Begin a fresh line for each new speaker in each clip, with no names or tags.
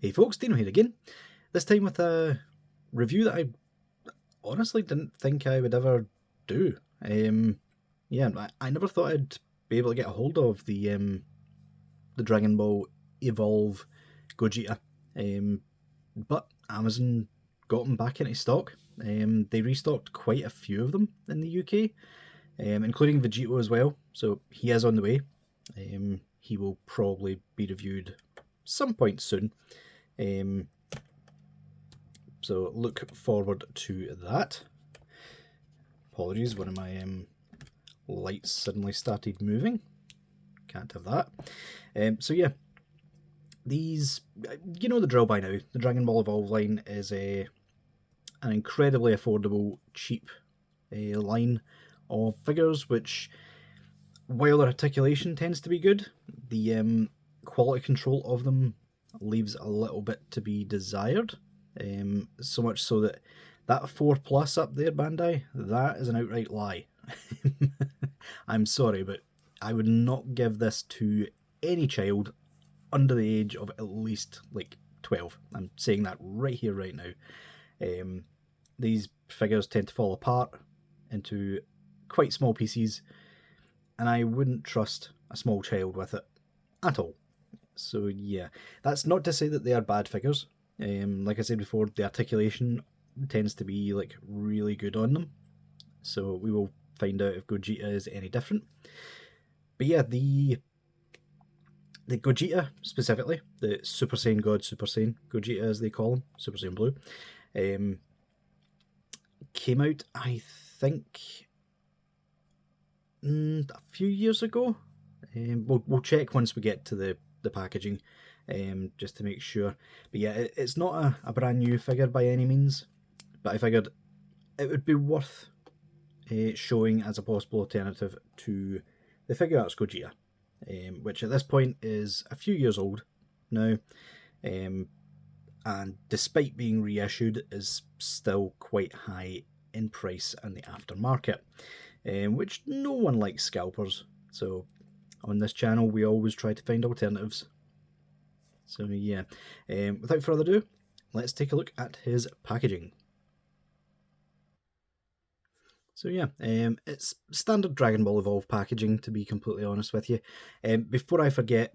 Hey folks, Dino here again. This time with a review that I honestly didn't think I would ever do. Yeah, I never thought I'd be able to get a hold of the Dragon Ball Evolve Gogeta, but Amazon got them back into stock. They restocked quite a few of them in the UK, including Vegito as well. So he is on the way. He will probably be reviewed some point soon. So look forward to that. Apologies, one of my lights suddenly started moving. Can't have that. So yeah, these, you know the drill by now. The Dragon Ball Evolve line is an incredibly affordable, cheap line of figures, which, while their articulation tends to be good, the quality control of them leaves a little bit to be desired. So much so that 4+ up there, Bandai, that is an outright lie. I'm sorry, but I would not give this to any child under the age of at least like 12. I'm saying that right here, right now. These figures tend to fall apart into quite small pieces, and I wouldn't trust a small child with it at all. So yeah, that's not to say that they are bad figures. Like I said before, the articulation tends to be like really good on them. So we will find out if Gogeta is any different. But yeah, the Gogeta specifically, the Super Saiyan God, Super Saiyan Gogeta as they call him, Super Saiyan Blue, came out, I think, a few years ago. We'll check once we get to the packaging, just to make sure. But yeah, it's not a brand new figure by any means, but I figured it would be worth showing as a possible alternative to the figuarts Gogeta, which at this point is a few years old now, and despite being reissued is still quite high in price in the aftermarket, which no one likes scalpers. So on this channel we always try to find alternatives. So yeah, without further ado, let's take a look at his packaging. So yeah, it's standard Dragon Ball Evolve packaging, to be completely honest with you. Before I forget,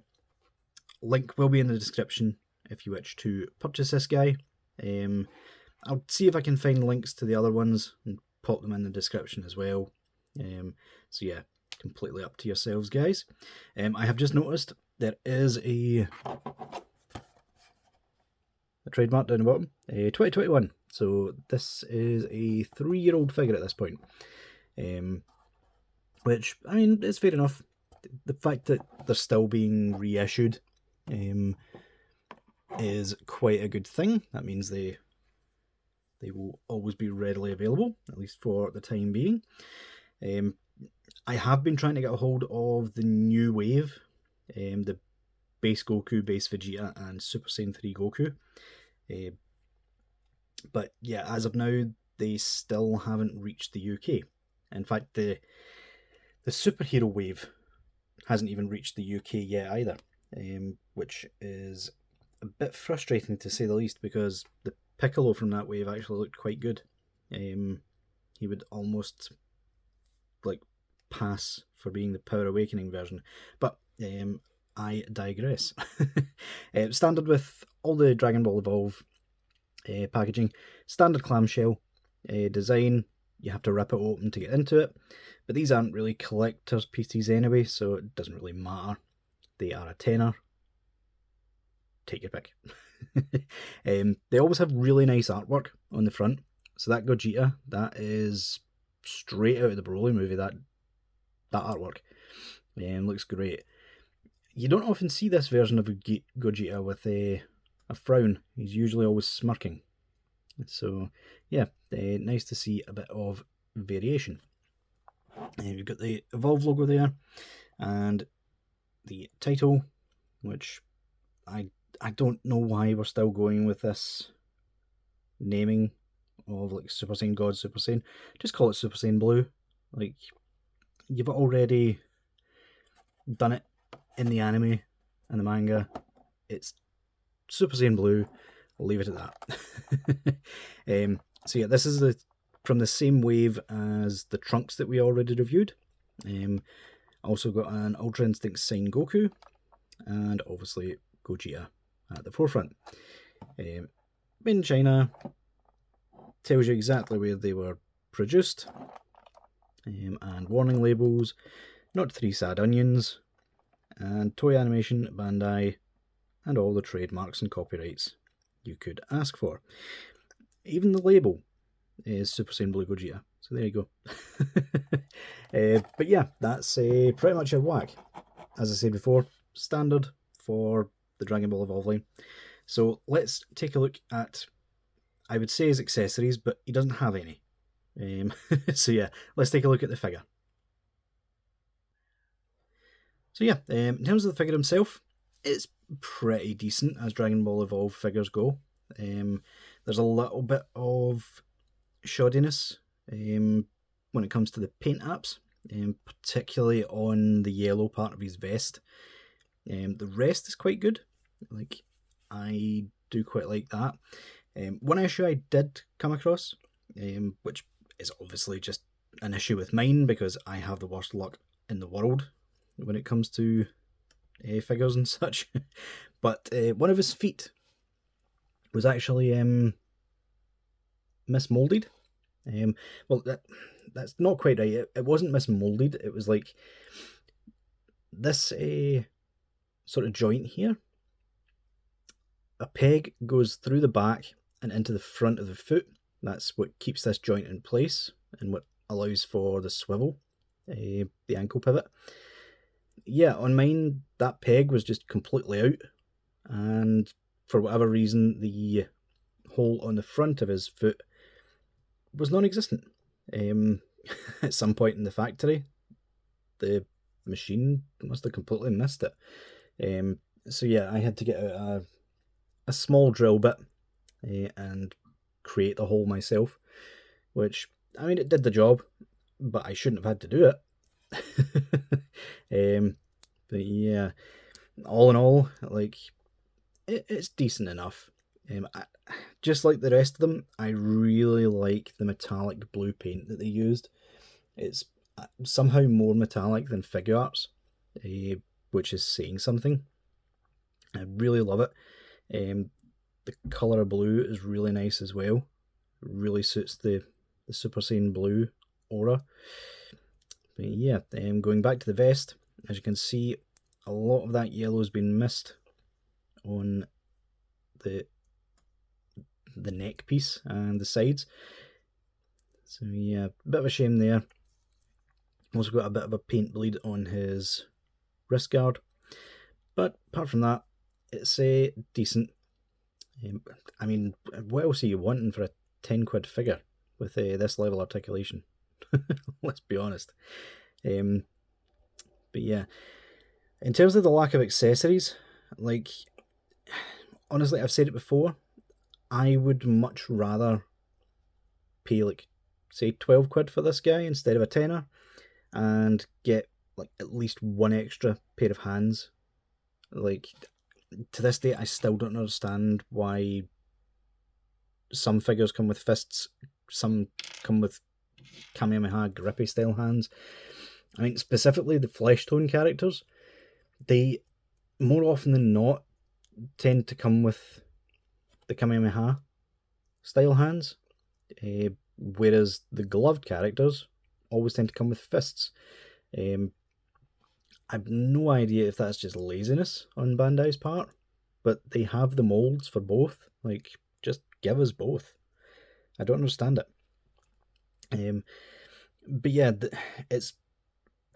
link will be in the description if you wish to purchase this guy. I'll see if I can find links to the other ones and pop them in the description as well. So yeah, completely up to yourselves, guys. I have just noticed there is a trademark down the bottom, 2021. So this is a 3-year-old figure at this point, which, I mean, it's fair enough. The fact that they're still being reissued is quite a good thing. That means they will always be readily available, at least for the time being. I have been trying to get a hold of the new wave, the base Goku, base Vegeta, and Super Saiyan 3 Goku. But yeah, as of now, they still haven't reached the UK. In fact, the superhero wave hasn't even reached the UK yet either, which is a bit frustrating to say the least, because the Piccolo from that wave actually looked quite good. He would almost like pass for being the Power Awakening version, but I digress. Standard with all the Dragon Ball Evolve packaging, standard clamshell design. You have to rip it open to get into it, but these aren't really collector's pieces anyway, so it doesn't really matter. They are a tenner. Take your pick. They always have really nice artwork on the front. So that Gogeta, that is straight out of the Broly movie, that artwork. Looks great. You don't often see this version of Gogeta with a frown. He's usually always smirking. So yeah, nice to see a bit of variation. We've got the Evolve logo there, and the title, which I don't know why we're still going with this naming of like Super Saiyan God, Super Saiyan. Just call it Super Saiyan Blue. Like, you've already done it in the anime and the manga. It's Super Saiyan Blue. I'll leave it at that. So yeah, this is from the same wave as the Trunks that we already reviewed. Also got an Ultra Instinct Saiyan Goku, and obviously Gogeta at the forefront. Made in China, tells you exactly where they were produced, and warning labels, not 3 sad onions, and Toei Animation, Bandai, and all the trademarks and copyrights you could ask for. Even the label is Super Saiyan Blue Gogeta, so there you go. But yeah, that's pretty much a whack. As I said before, standard for the Dragon Ball Evolve line. So let's take a look at, I would say, his accessories, but he doesn't have any. So yeah, let's take a look at the figure. So yeah, in terms of the figure himself, it's pretty decent as Dragon Ball Evolve figures go. There's a little bit of shoddiness when it comes to the paint apps, particularly on the yellow part of his vest. The rest is quite good. Like, I do quite like that. One issue I did come across, which is obviously just an issue with mine because I have the worst luck in the world when it comes to figures and such. But one of his feet was actually mismolded. Well, that's not quite right. It wasn't mismolded. It was like this sort of joint here. A peg goes through the back and into the front of the foot. That's what keeps this joint in place and what allows for the swivel, the ankle pivot. Yeah, on mine, that peg was just completely out, and for whatever reason, the hole on the front of his foot was non-existent. At some point in the factory, the machine must have completely missed it. So yeah, I had to get out a small drill bit and create the hole myself, which, I mean, it did the job, but I shouldn't have had to do it. But yeah, all in all, like, it's decent enough. Just like the rest of them, I really like the metallic blue paint that they used. It's somehow more metallic than figuarts, which is saying something. I really love it. The colour of blue is really nice as well. It really suits the Super Saiyan Blue aura. But yeah, going back to the vest, as you can see, a lot of that yellow has been missed on the neck piece and the sides. So yeah, a bit of a shame there. Also got a bit of a paint bleed on his wrist guard, but apart from that, it's decent. I mean, what else are you wanting for a 10 quid figure with this level articulation? Let's be honest. But yeah, in terms of the lack of accessories, like, honestly, I've said it before, I would much rather pay, like, say 12 quid for this guy instead of a tenner and get, like, at least one extra pair of hands. Like, to this day, I still don't understand why some figures come with fists, some come with Kamehameha grippy style hands. I mean, specifically the flesh tone characters, they more often than not tend to come with the Kamehameha style hands, whereas the gloved characters always tend to come with fists. I've no idea if that's just laziness on Bandai's part, but they have the molds for both. Like, just give us both. I don't understand it. But yeah, it's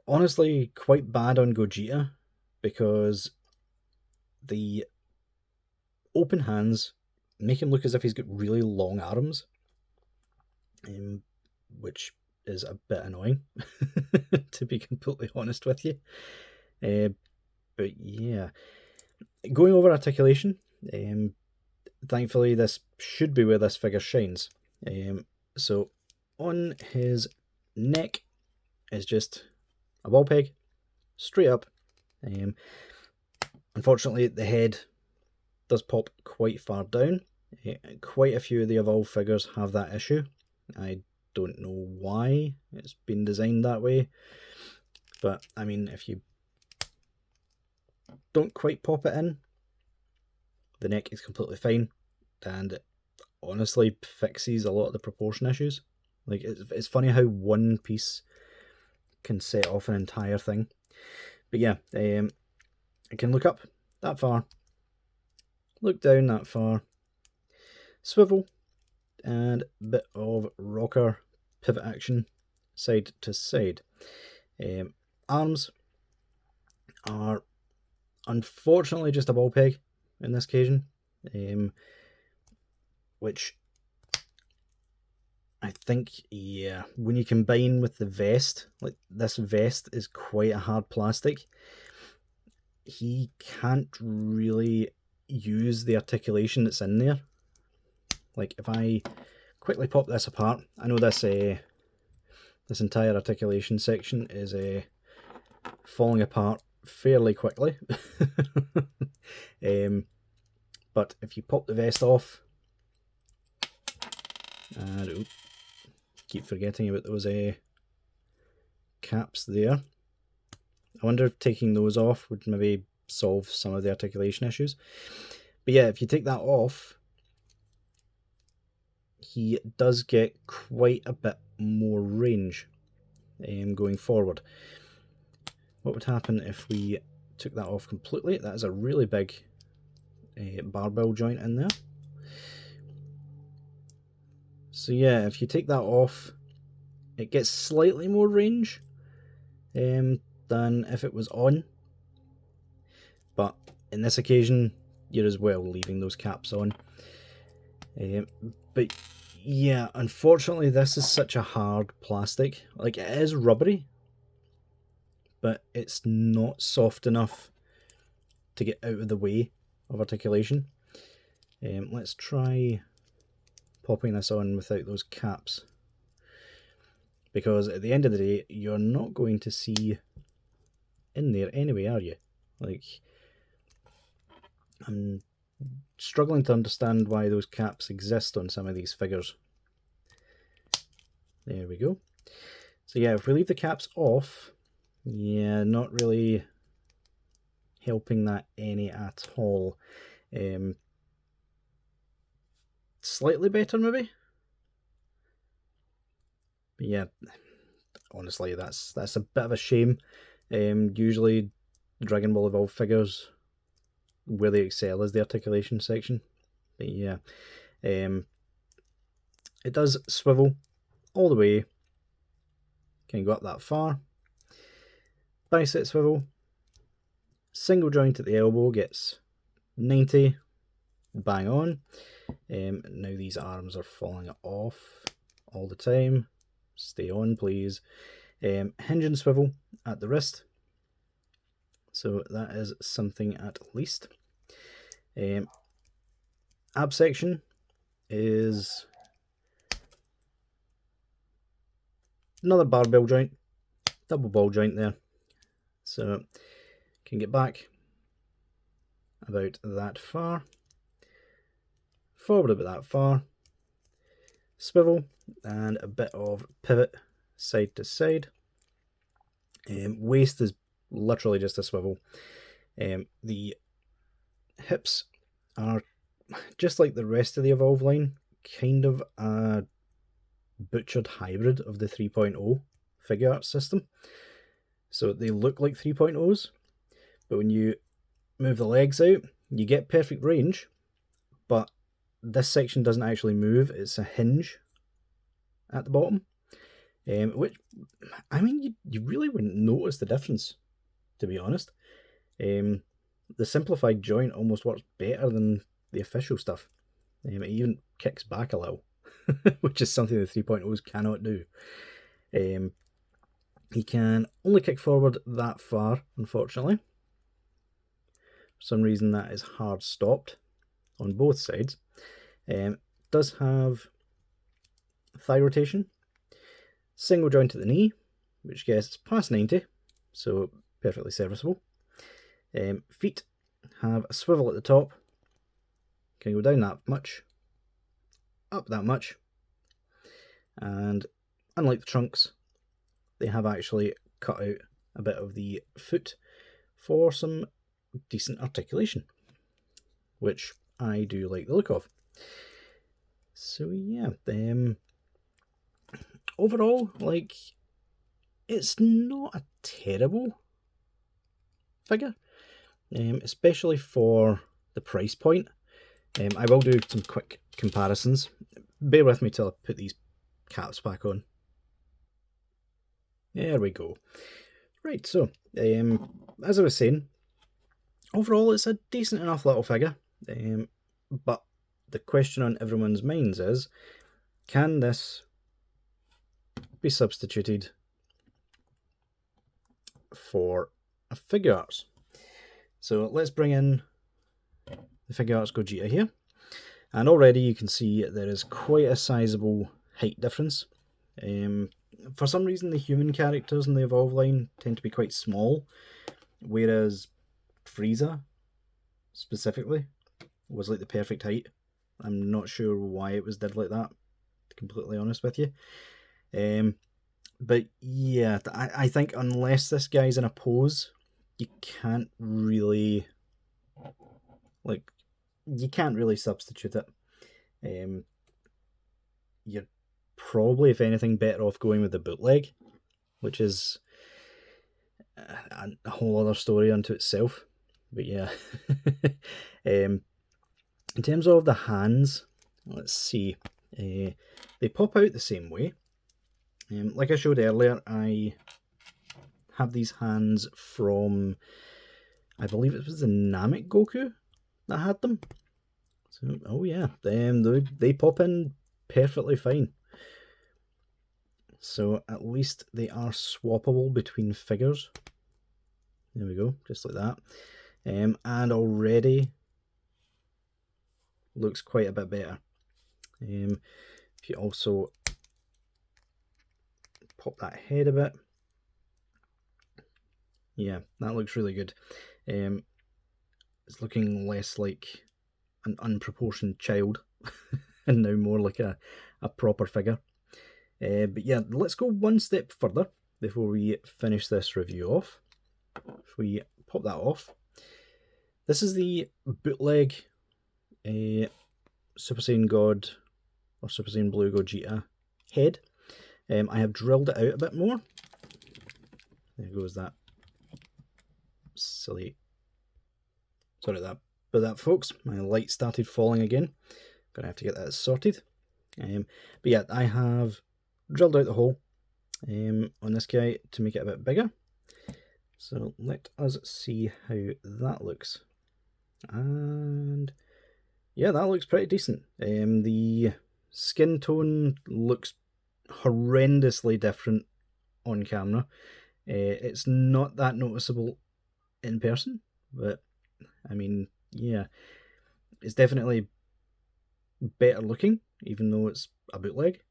honestly quite bad on Gogeta because the open hands make him look as if he's got really long arms, which is a bit annoying, to be completely honest with you. But yeah, going over articulation, thankfully this should be where this figure shines. So on his neck is just a ball peg, straight up. Unfortunately, the head does pop quite far down. Quite a few of the Evolved figures have that issue. I don't know why it's been designed that way, but I mean, if you don't quite pop it in, the neck is completely fine, and it honestly fixes a lot of the proportion issues. Like, it's funny how one piece can set off an entire thing. But yeah, I can look up that far, look down that far, swivel, and a bit of rocker pivot action side to side. Arms are unfortunately just a ball peg in this occasion, which I think, yeah, when you combine with the vest, like this vest is quite a hard plastic, he can't really use the articulation that's in there. Like, if I quickly pop this apart, I know this this entire articulation section is falling apart fairly quickly. But if you pop the vest off, and keep forgetting about those caps there. I wonder if taking those off would maybe solve some of the articulation issues. But yeah, if you take that off, he does get quite a bit more range going forward. What would happen if we took that off completely? That is a really big barbell joint in there. So yeah, if you take that off, it gets slightly more range than if it was on. But in this occasion, you're as well leaving those caps on. But yeah, unfortunately, this is such a hard plastic. Like, it is rubbery, but it's not soft enough to get out of the way of articulation. Let's try popping this on without those caps, because at the end of the day, you're not going to see in there anyway, are you? Like, I'm struggling to understand why those caps exist on some of these figures. There we go. So yeah, if we leave the caps off, yeah, not really helping that any at all. Slightly better maybe, but yeah, honestly, that's a bit of a shame. Usually Dragon Ball Evolved figures, where they excel is the articulation section. But yeah, it does swivel all the way, can go up that far. Bicep swivel, single joint at the elbow gets 90, bang on. Now these arms are falling off all the time. Stay on, please. Hinge and swivel at the wrist, so that is something at least. Ab section is another barbell joint, double ball joint there, so can get back about that far, forward about that far, swivel, and a bit of pivot side to side. Waist is literally just a swivel. The hips are, just like the rest of the Evolve line, kind of a butchered hybrid of the 3.0 figuart system. So they look like 3.0s, but when you move the legs out, you get perfect range, but this section doesn't actually move, it's a hinge at the bottom. Which, I mean, you really wouldn't notice the difference, to be honest. The simplified joint almost works better than the official stuff. It even kicks back a little, which is something the 3.0s cannot do. He can only kick forward that far, unfortunately. For some reason that is hard stopped on both sides. Does have thigh rotation, single joint at the knee, which gets past 90, so perfectly serviceable. Feet have a swivel at the top, can go down that much, up that much, and unlike the trunks, they have actually cut out a bit of the foot for some decent articulation, which I do like the look of. So yeah, overall, like, it's not a terrible figure, especially for the price point. I will do some quick comparisons. Bear with me till I put these caps back on. There we go. Right, so, as I was saying, overall it's a decent enough little figure, but the question on everyone's minds is, can this be substituted for a figuarts? So let's bring in the figuarts Gogeta here, and already you can see there is quite a sizable height difference. For some reason the human characters in the Evolve line tend to be quite small, whereas Frieza specifically was like the perfect height. I'm not sure why it was did like that, to be completely honest with you. But yeah, I think unless this guy's in a pose, you can't really, like, you can't really substitute it. You're probably, if anything, better off going with the bootleg, which is a whole other story unto itself. But yeah. In terms of the hands, let's see. They pop out the same way. Like I showed earlier, I have these hands from, I believe it was the Namek Goku that had them. So, oh yeah, they pop in perfectly fine. So at least they are swappable between figures. There we go, just like that. And already looks quite a bit better. If you also pop that head a bit, yeah, that looks really good. It's looking less like an unproportioned child and now more like a proper figure. But yeah, let's go one step further before we finish this review off. If we pop that off, this is the bootleg Super Saiyan God or Super Saiyan Blue Gogeta head. I have drilled it out a bit more. There goes that silly. Sorry about that, folks. My light started falling again. Gonna have to get that sorted. But yeah, I have drilled out the hole on this guy to make it a bit bigger. So let us see how that looks. And yeah, that looks pretty decent. The skin tone looks horrendously different on camera. It's not that noticeable in person, but I mean, yeah, it's definitely better looking, even though it's a bootleg,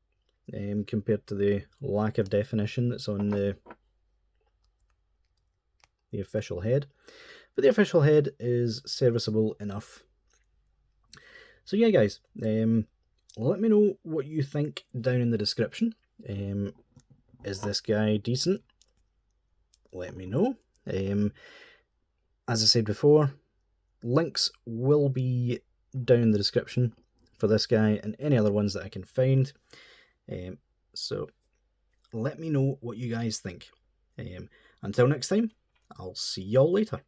compared to the lack of definition that's on the official head. But the official head is serviceable enough. So yeah, guys, let me know what you think down in the description. Is this guy decent? Let me know. As I said before, links will be down in the description for this guy and any other ones that I can find. So let me know what you guys think. Until next time, I'll see y'all later.